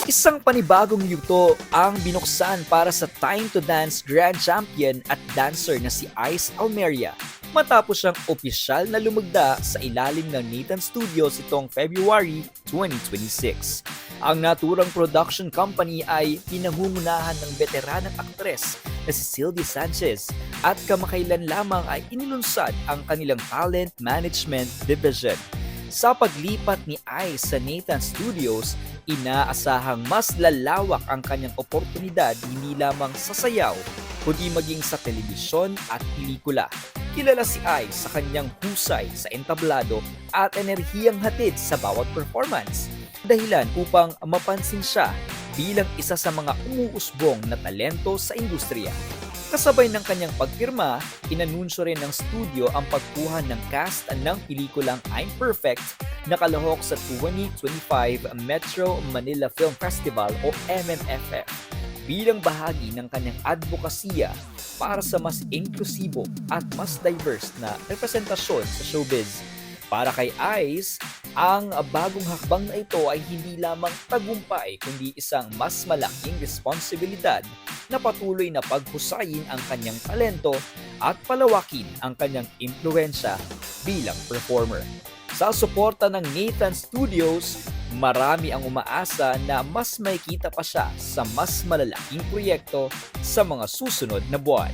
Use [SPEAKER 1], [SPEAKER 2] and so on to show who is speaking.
[SPEAKER 1] Isang panibagong yugto ang binuksan para sa Time to Dance Grand Champion at dancer na si Ice Almeria matapos siyang opisyal na lumagda sa ilalim ng Nathan Studios itong February 2026. Ang naturang production company ay pinangungunahan ng veteranang aktres na si Sylvie Sanchez at kamakailan lamang ay inilunsad ang kanilang talent management division. Sa paglipat ni Ice sa Nathan Studios, inaasahang mas lalawak ang kanyang oportunidad hindi lamang sa sayaw, kundi maging sa telebisyon at pelikula. Kilala si Ice sa kanyang husay sa entablado at enerhiyang hatid sa bawat performance. Dahilan upang mapansin siya bilang isa sa mga umuusbong na talento sa industriya. Kasabay ng kanyang pagpirma, inanunsyo rin ng studio ang pagkuha ng cast ng pelikulang I'm Perfect na kalahok sa 2025 Metro Manila Film Festival o MMFF bilang bahagi ng kanyang advokasya para sa mas inklusibo at mas diverse na representasyon sa showbiz. Para kay Ice, ang bagong hakbang na ito ay hindi lamang tagumpay kundi isang mas malaking responsibilidad na patuloy na paghusayin ang kanyang talento at palawakin ang kanyang impluensya bilang performer. Sa suporta ng Nathan Studios, marami ang umaasa na mas makikita pa siya sa mas malalaking proyekto sa mga susunod na buwan.